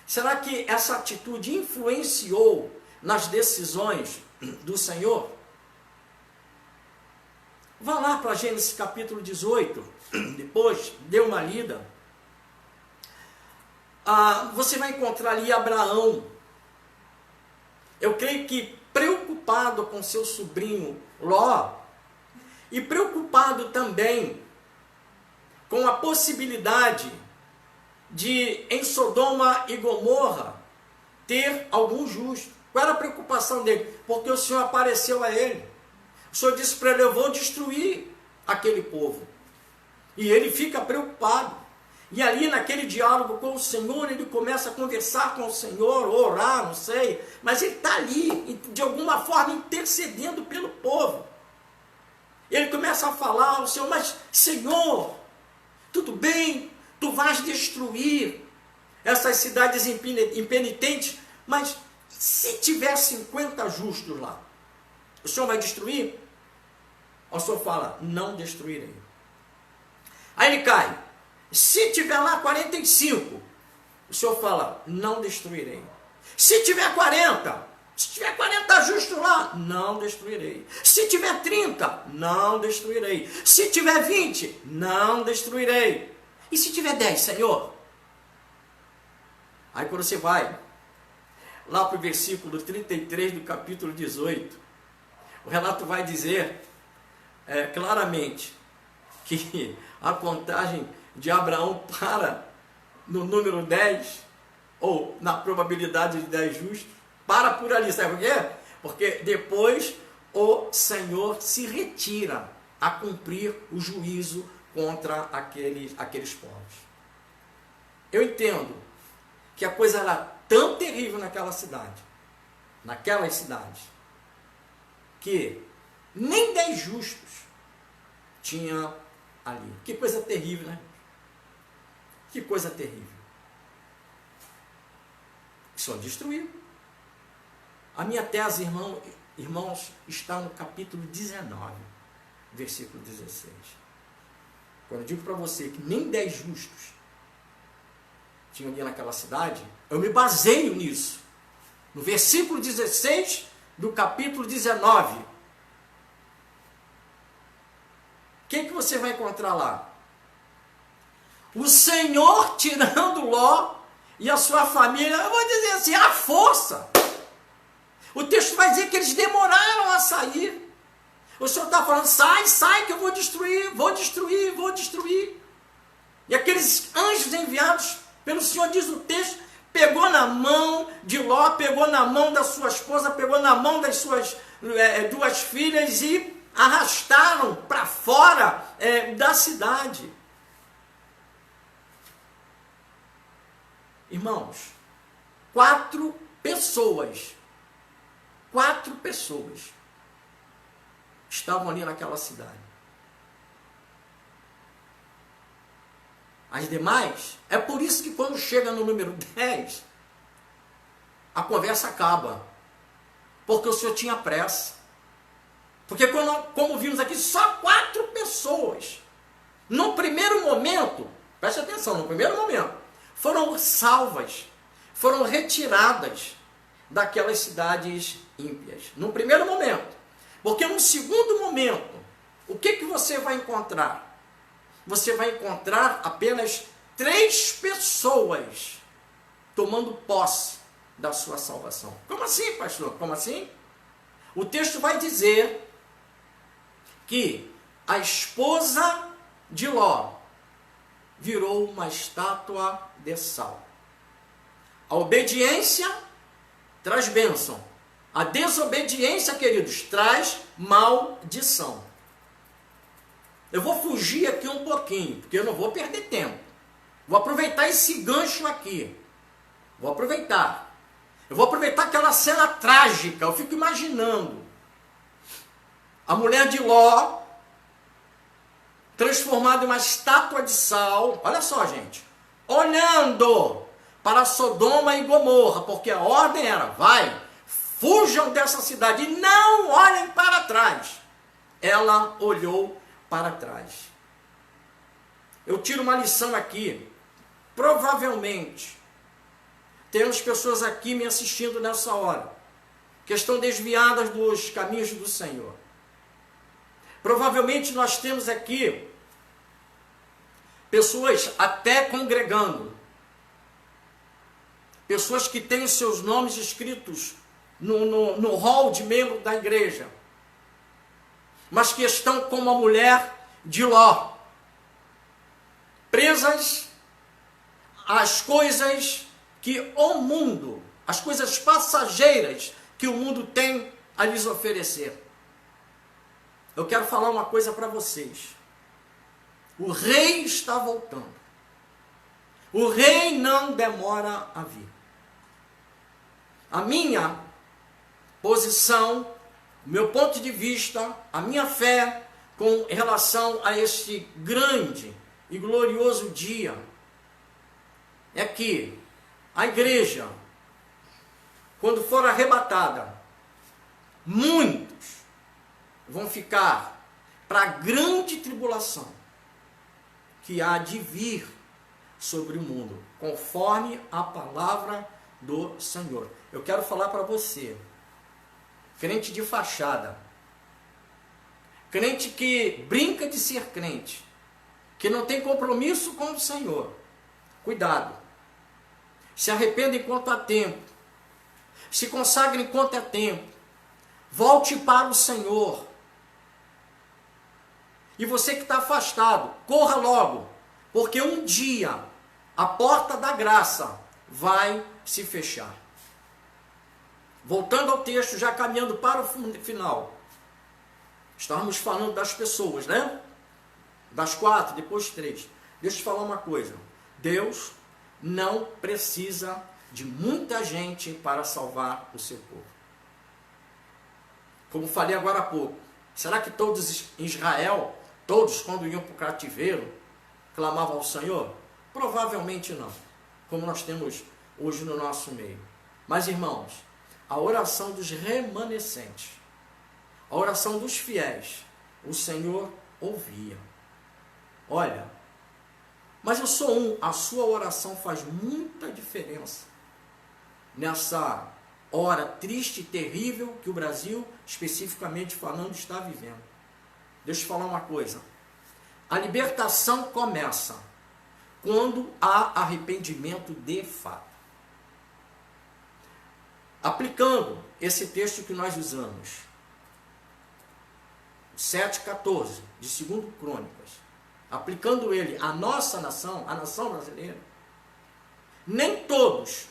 será que essa atitude influenciou nas decisões do Senhor? Vá lá para Gênesis capítulo 18, depois dê uma lida. Você vai encontrar ali Abraão. Eu creio que preocupado com seu sobrinho Ló, e preocupado também com a possibilidade de em Sodoma e Gomorra ter algum justo. Qual era a preocupação dele? Porque o Senhor apareceu a ele. O Senhor disse para ele, eu vou destruir aquele povo. E ele fica preocupado. E ali naquele diálogo com o Senhor, ele começa a conversar com o Senhor, orar, não sei. Mas ele está ali, de alguma forma, intercedendo pelo povo. Ele começa a falar ao Senhor, mas Senhor, tudo bem, tu vais destruir essas cidades impenitentes, mas se tiver 50 justos lá, o Senhor vai destruir? O Senhor fala, não destruirei. Aí ele cai. Se tiver lá 45, o Senhor fala, não destruirei. Se tiver 40, se tiver 40 justos lá, não destruirei. Se tiver 30, não destruirei. Se tiver 20, não destruirei. E se tiver 10, Senhor? Aí quando você vai lá para o versículo 33 do capítulo 18, o relato vai dizer claramente que a contagem de Abraão para no número 10, ou na probabilidade de 10 justos, para por ali. Sabe por quê? Porque depois o Senhor se retira a cumprir o juízo contra aqueles povos. Eu entendo que a coisa era tão terrível naquelas cidades, que nem 10 justos tinha ali. Que coisa terrível, né? Que coisa terrível. O Senhor destruiu. A minha tese, irmãos, está no capítulo 19, versículo 16. Quando eu digo para você que nem 10 justos tinham ali naquela cidade, eu me baseio nisso. No versículo 16 do capítulo 19. O que você vai encontrar lá? O Senhor tirando Ló e a sua família, eu vou dizer assim, à força. O texto vai dizer que eles demoraram a sair. O Senhor está falando, sai que eu vou destruir. E aqueles anjos enviados pelo Senhor, diz o texto, pegou na mão de Ló, pegou na mão da sua esposa, pegou na mão das suas 2 filhas e arrastaram para fora da cidade. Irmãos, 4 pessoas estavam ali naquela cidade. As demais, é por isso que quando chega no número 10, a conversa acaba. porque o Senhor tinha pressa. Porque como vimos aqui, só 4 pessoas, no primeiro momento, preste atenção, no primeiro momento, foram salvas, foram retiradas daquelas cidades ímpias. No primeiro momento. Porque no segundo momento, o que você vai encontrar? Você vai encontrar apenas 3 pessoas tomando posse da sua salvação. Como assim, pastor? Como assim? O texto vai dizer que a esposa de Ló virou uma estátua de sal. A obediência traz bênção. A desobediência, queridos, traz maldição. Eu vou fugir aqui um pouquinho, porque eu não vou perder tempo. Vou aproveitar esse gancho aqui. Vou aproveitar. Eu vou aproveitar aquela cena trágica. Eu fico imaginando a mulher de Ló transformada em uma estátua de sal. Olha só, gente. Olhando para Sodoma e Gomorra, porque a ordem era, vai, fujam dessa cidade e não olhem para trás. Ela olhou para trás. Eu tiro uma lição aqui. Provavelmente, temos pessoas aqui me assistindo nessa hora, que estão desviadas dos caminhos do Senhor. Provavelmente nós temos aqui pessoas até congregando, pessoas que têm os seus nomes escritos no hall de membro da igreja, mas que estão como a mulher de Ló, presas às coisas que o mundo, as coisas passageiras que o mundo tem a lhes oferecer. Eu quero falar uma coisa para vocês. O rei está voltando. O rei não demora a vir. A minha posição, o meu ponto de vista, a minha fé com relação a este grande e glorioso dia é que a igreja, quando for arrebatada, muitos vão ficar para a grande tribulação que há de vir sobre o mundo, conforme a palavra do Senhor. Eu quero falar para você, crente de fachada, crente que brinca de ser crente, que não tem compromisso com o Senhor. Cuidado. Se arrependa enquanto há tempo. Se consagre enquanto há tempo. Volte para o Senhor. E você que está afastado, corra logo, porque um dia a porta da graça vai se fechar. Voltando ao texto, já caminhando para o final. Estávamos falando das pessoas, né? Das 4, depois 3. Deixa eu te falar uma coisa. Deus não precisa de muita gente para salvar o seu povo. Como falei agora há pouco, será que todos em Israel, todos quando iam para o cativeiro, clamavam ao Senhor? Provavelmente não, como nós temos hoje no nosso meio. Mas, irmãos, a oração dos remanescentes, a oração dos fiéis, o Senhor ouvia. Olha, mas eu sou um, a sua oração faz muita diferença nessa hora triste e terrível que o Brasil, especificamente falando, está vivendo. Deixa eu falar uma coisa. A libertação começa quando há arrependimento de fato. Aplicando esse texto que nós usamos, 7,14 de 2 Crônicas, aplicando ele à nossa nação, à nação brasileira, nem todos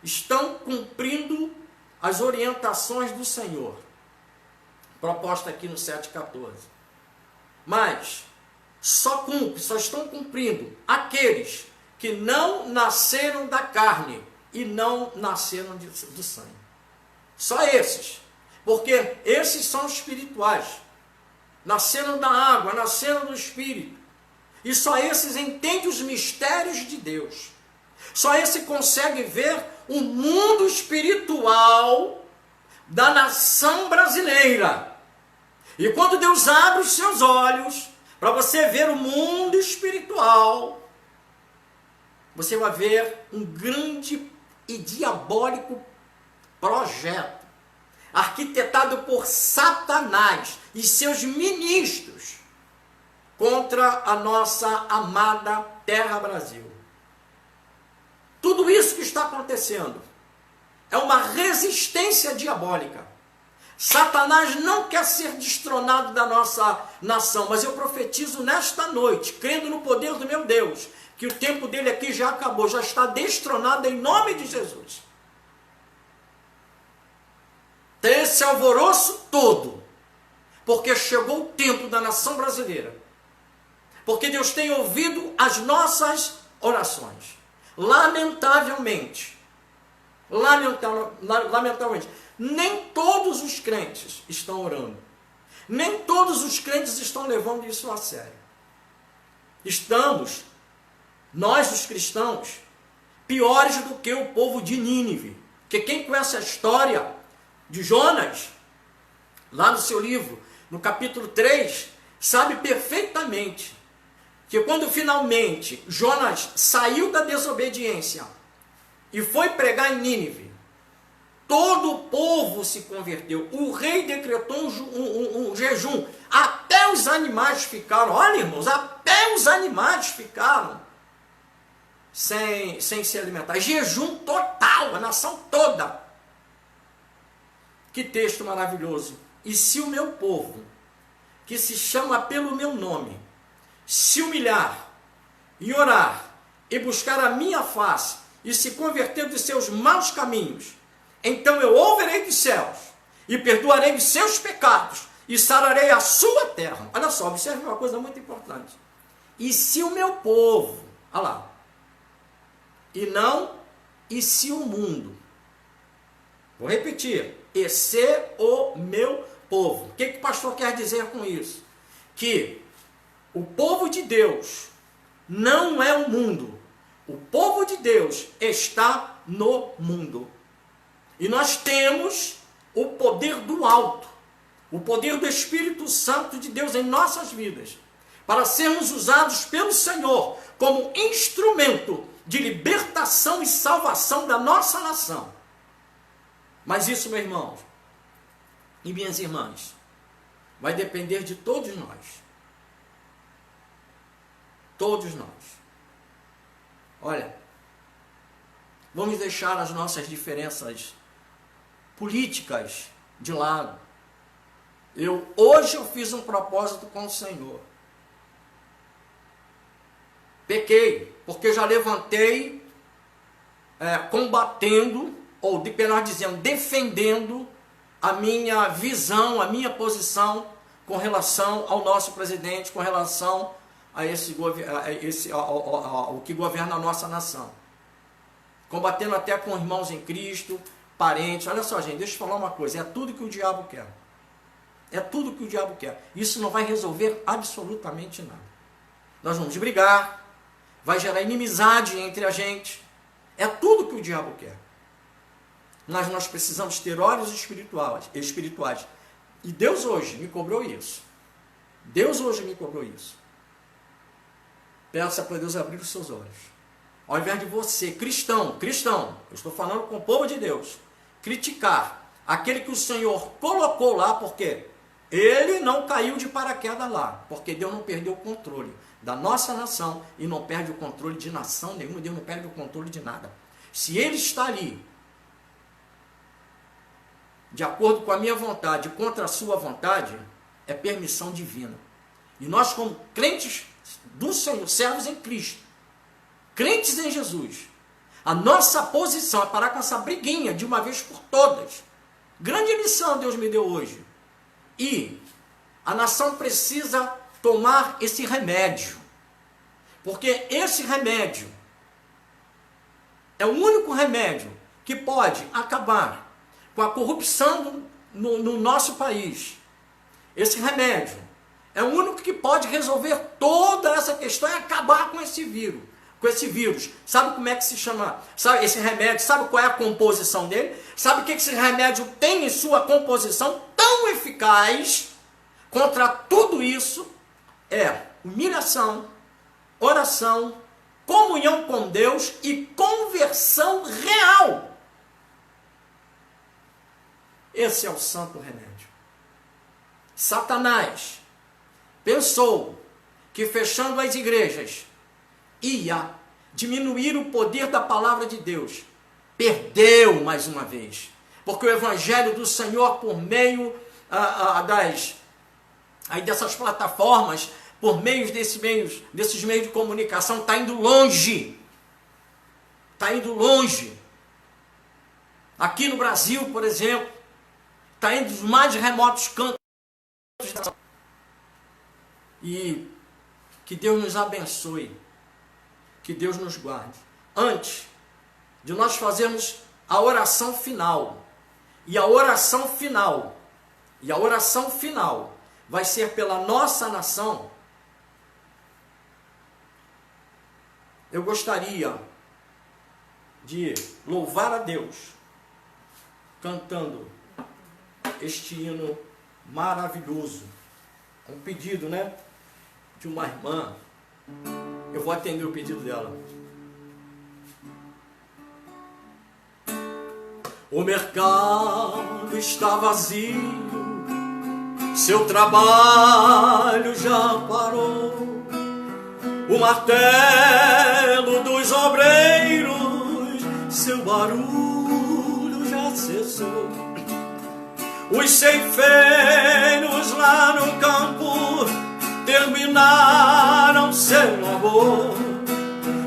estão cumprindo as orientações do Senhor, proposta aqui no 7,14. Mas só estão cumprindo aqueles que não nasceram da carne e não nasceram do sangue. Só esses. Porque esses são espirituais. Nasceram da água, nasceram do Espírito. E só esses entendem os mistérios de Deus. Só esse consegue ver o mundo espiritual da nação brasileira. E quando Deus abre os seus olhos para você ver o mundo espiritual, você vai ver um grande e diabólico projeto arquitetado por Satanás e seus ministros contra a nossa amada terra Brasil. Tudo isso que está acontecendo é uma resistência diabólica. Satanás não quer ser destronado da nossa nação, mas eu profetizo nesta noite, crendo no poder do meu Deus, que o tempo dele aqui já acabou, já está destronado em nome de Jesus. Esse alvoroço todo, porque chegou o tempo da nação brasileira, porque Deus tem ouvido as nossas orações. Lamentavelmente, nem todos os crentes estão orando, nem todos os crentes estão levando isso a sério. Estamos, nós os cristãos, piores do que o povo de Nínive, porque quem conhece a história de Jonas, lá no seu livro, no capítulo 3, sabe perfeitamente que quando finalmente Jonas saiu da desobediência e foi pregar em Nínive, todo o povo se converteu. O rei decretou um jejum. Até os animais ficaram, olha irmãos, até os animais ficaram sem se alimentar. Jejum total, a nação toda. Que texto maravilhoso. E se o meu povo, que se chama pelo meu nome, se humilhar e orar e buscar a minha face e se converter dos seus maus caminhos, então eu ouvirei dos céus e perdoarei os seus pecados e sararei a sua terra. Olha só, observe uma coisa muito importante. E se o meu povo, olha lá, e se o mundo, vou repetir, e se o meu povo. O que o pastor quer dizer com isso? Que o povo de Deus não é o mundo. O povo de Deus está no mundo. E nós temos o poder do alto, o poder do Espírito Santo de Deus em nossas vidas, para sermos usados pelo Senhor como instrumento de libertação e salvação da nossa nação. Mas isso, meus irmãos e minhas irmãs, vai depender de todos nós. Todos nós. Olha, vamos deixar as nossas diferenças políticas de lado. Hoje eu fiz um propósito com o Senhor. Pequei, porque já levantei combatendo, ou melhor dizendo, defendendo a minha visão, a minha posição com relação ao nosso presidente, com relação a o que governa a nossa nação. Combatendo até com irmãos em Cristo, parentes. Olha só, gente, deixa eu falar uma coisa. É tudo que o diabo quer. É tudo que o diabo quer. Isso não vai resolver absolutamente nada. Nós vamos brigar, vai gerar inimizade entre a gente. É tudo que o diabo quer. Mas nós precisamos ter olhos espirituais. E Deus hoje me cobrou isso. Deus hoje me cobrou isso. Peça para Deus abrir os seus olhos. Ao invés de você, cristão, eu estou falando com o povo de Deus, criticar aquele que o Senhor colocou lá, porque ele não caiu de paraquedas lá, porque Deus não perdeu o controle da nossa nação e não perde o controle de nação nenhuma, Deus não perde o controle de nada. Se ele está ali, de acordo com a minha vontade, contra a sua vontade, é permissão divina. E nós, como crentes do Senhor, servos em Cristo, crentes em Jesus, a nossa posição é parar com essa briguinha de uma vez por todas. Grande lição Deus me deu hoje. E a nação precisa tomar esse remédio, porque esse remédio é o único remédio que pode acabar com a corrupção no nosso país. Esse remédio é o único que pode resolver toda essa questão e acabar com esse vírus. com esse vírus. Sabe como é que se chama? Sabe esse remédio? Sabe qual é a composição dele? Sabe o que esse remédio tem em sua composição tão eficaz contra tudo isso? É humilhação, oração, comunhão com Deus e conversão real. Esse é o santo remédio. Satanás pensou que fechando as igrejas ia diminuir o poder da palavra de Deus. Perdeu mais uma vez. Porque o evangelho do Senhor, por meio dessas plataformas, por meio desses meios de comunicação, está indo longe. Está indo longe. Aqui no Brasil, por exemplo, está indo dos mais remotos cantos. E que Deus nos abençoe. Que Deus nos guarde. Antes de nós fazermos a oração final. E a oração final vai ser pela nossa nação. Eu gostaria de louvar a Deus cantando este hino maravilhoso. Um pedido, né, de uma irmã. Eu vou atender o pedido dela. O mercado está vazio, seu trabalho já parou, o martelo dos obreiros, seu barulho já cessou. Os ceifeiros lá no campo terminaram seu labor.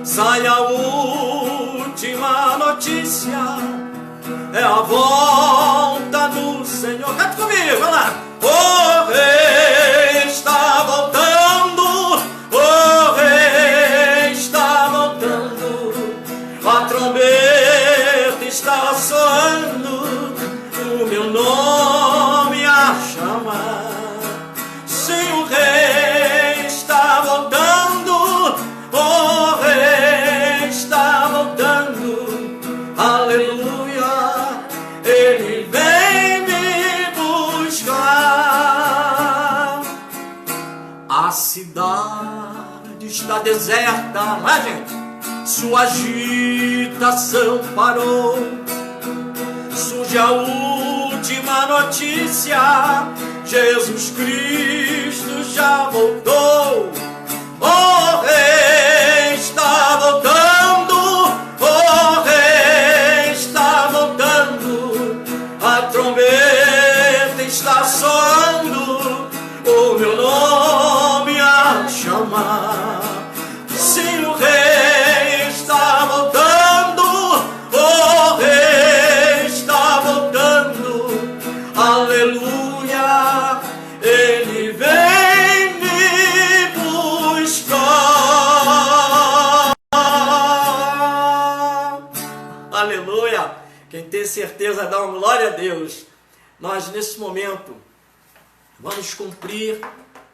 Sai a última notícia, é a volta do Senhor. Cante comigo, vai lá. O rei está voltando, o rei está voltando, a trombeta está soando, o meu nome a chamar. Sim, o rei está voltando, o rei está voltando, aleluia, ele vem me buscar. A cidade está deserta, não é, gente? Sua agitação parou. Surge a última notícia, Jesus Cristo já voltou. O rei está voltando, o rei está voltando, a trombeta está soando, o meu nome a chamar. Sim, o rei está voltando, o rei está voltando, aleluia, ele vem me buscar. Aleluia. Quem tem certeza dá uma glória a Deus. Nós nesse momento vamos cumprir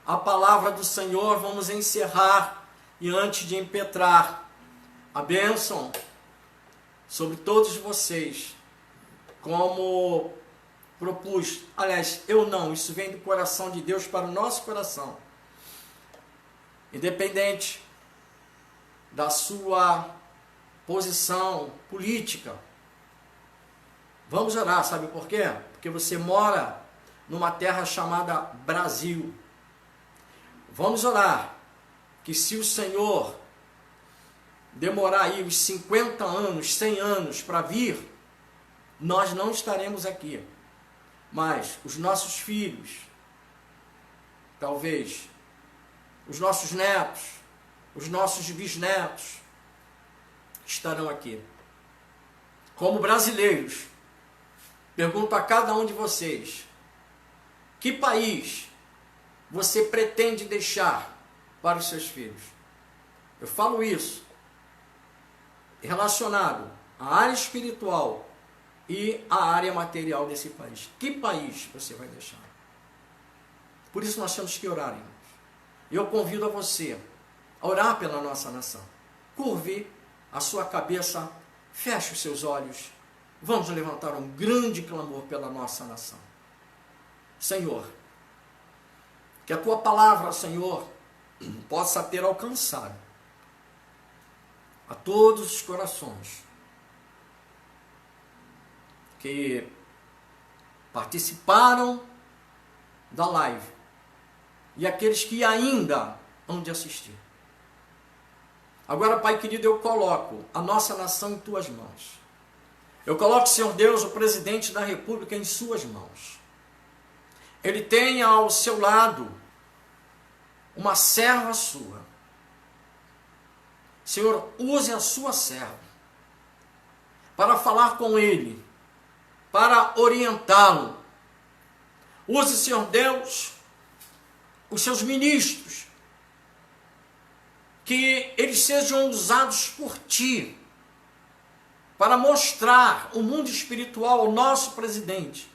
a palavra do Senhor, vamos encerrar e antes de impetrar a bênção sobre todos vocês, como propus, aliás, eu não, isso vem do coração de Deus para o nosso coração, independente da sua posição política. Vamos orar, sabe por quê? Porque você mora numa terra chamada Brasil. Vamos orar que se o Senhor demorar aí uns 50 anos, 100 anos para vir, nós não estaremos aqui. Mas os nossos filhos, talvez, os nossos netos, os nossos bisnetos estarão aqui. Como brasileiros, pergunto a cada um de vocês, que país você pretende deixar para os seus filhos? Eu falo isso relacionado à área espiritual e à área material desse país. Que país você vai deixar? Por isso nós temos que orar, irmãos. E eu convido a você a orar pela nossa nação. curve a sua cabeça, feche os seus olhos. Vamos levantar um grande clamor pela nossa nação. Senhor, que a tua palavra, Senhor, possa ter alcançado a todos os corações que participaram da live e aqueles que ainda hão de assistir. Agora, Pai querido, eu coloco a nossa nação em tuas mãos. Eu coloco, Senhor Deus, o presidente da República em suas mãos. Ele tem ao seu lado uma serva sua. Senhor, use a sua serva para falar com ele, para orientá-lo. Use, Senhor Deus, os seus ministros, que eles sejam usados por ti, para mostrar o mundo espiritual ao nosso presidente,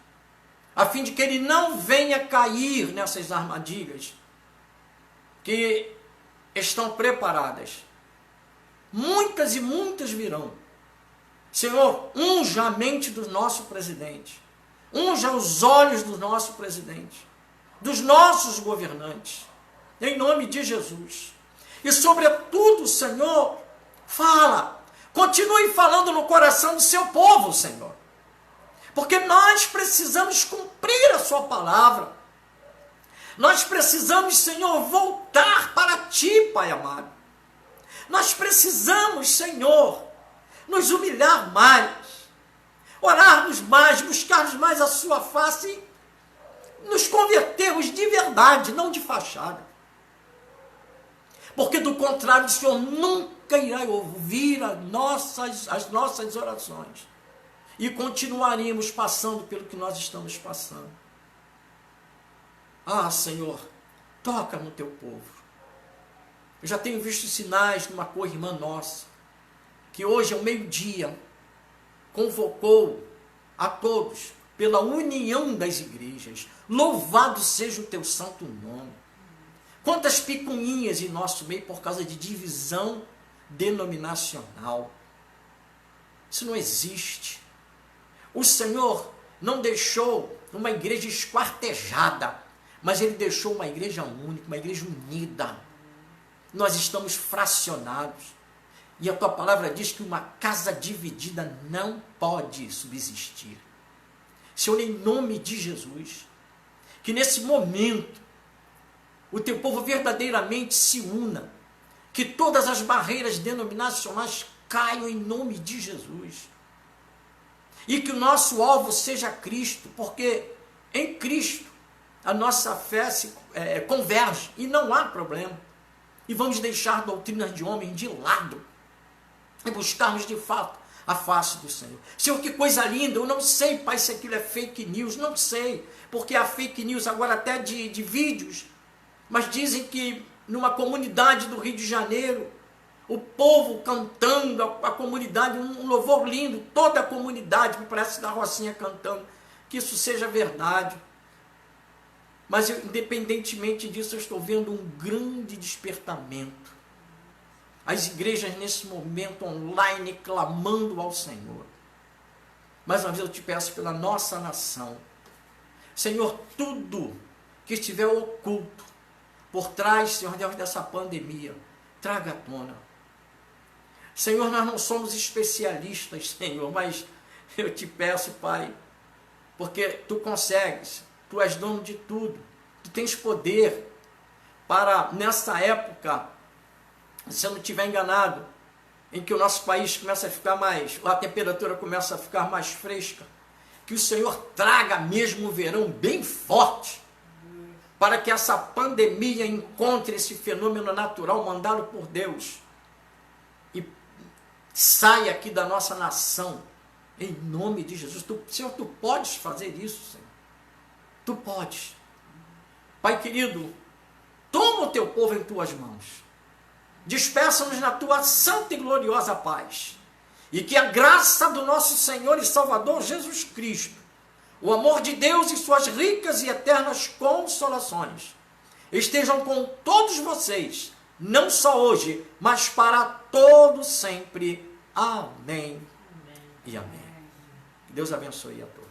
a fim de que ele não venha cair nessas armadilhas que estão preparadas. Muitas e muitas virão. Senhor, unja a mente do nosso presidente, unja os olhos do nosso presidente, dos nossos governantes, em nome de Jesus. E sobretudo, Senhor, continue falando no coração do seu povo, Senhor, porque nós precisamos cumprir a sua palavra. Nós precisamos, Senhor, voltar para ti, Pai amado. Nós precisamos, Senhor, nos humilhar mais, orarmos mais, buscarmos mais a sua face e nos convertermos de verdade, não de fachada. Porque do contrário, o Senhor nunca irá ouvir as nossas orações. E continuaríamos passando pelo que nós estamos passando. Ah, Senhor, toca no teu povo. Eu já tenho visto sinais numa co-irmã nossa, que hoje ao meio-dia convocou a todos pela união das igrejas. Louvado seja o teu santo nome. Quantas picuinhas em nosso meio por causa de divisão denominacional. Isso não existe. O Senhor não deixou uma igreja esquartejada, mas Ele deixou uma igreja única, uma igreja unida. Nós estamos fracionados. E a tua palavra diz que uma casa dividida não pode subsistir. Senhor, em nome de Jesus, que nesse momento o teu povo verdadeiramente se una, que todas as barreiras denominacionais caiam em nome de Jesus, e que o nosso alvo seja Cristo, porque em Cristo a nossa fé converge, e não há problema, e vamos deixar doutrinas de homem de lado, e buscarmos de fato a face do Senhor. Senhor, que coisa linda, eu não sei, Pai, se aquilo é fake news, não sei, porque há fake news agora até de vídeos, mas dizem que numa comunidade do Rio de Janeiro, o povo cantando, a comunidade, um louvor lindo, toda a comunidade, me parece da Rocinha cantando, que isso seja verdade. Mas independentemente disso, eu estou vendo um grande despertamento. As igrejas nesse momento online clamando ao Senhor. Mais uma vez eu te peço pela nossa nação. Senhor, tudo que estiver oculto por trás, Senhor Deus, dessa pandemia, traga à tona. Senhor, nós não somos especialistas, Senhor, mas eu te peço, Pai, porque Tu consegues, Tu és dono de tudo, Tu tens poder para, nessa época, se eu não estiver enganado, em que o nosso país começa a ficar a temperatura começa a ficar mais fresca, que o Senhor traga mesmo o verão bem forte, para que essa pandemia encontre esse fenômeno natural mandado por Deus, e saia aqui da nossa nação, em nome de Jesus. Senhor, Tu podes fazer isso, Senhor. Tu podes. Pai querido, toma o Teu povo em Tuas mãos. Despeça-nos na Tua santa e gloriosa paz. E que a graça do nosso Senhor e Salvador Jesus Cristo, o amor de Deus e suas ricas e eternas consolações estejam com todos vocês, não só hoje, mas para todo sempre. Amém e amém. Deus abençoe a todos.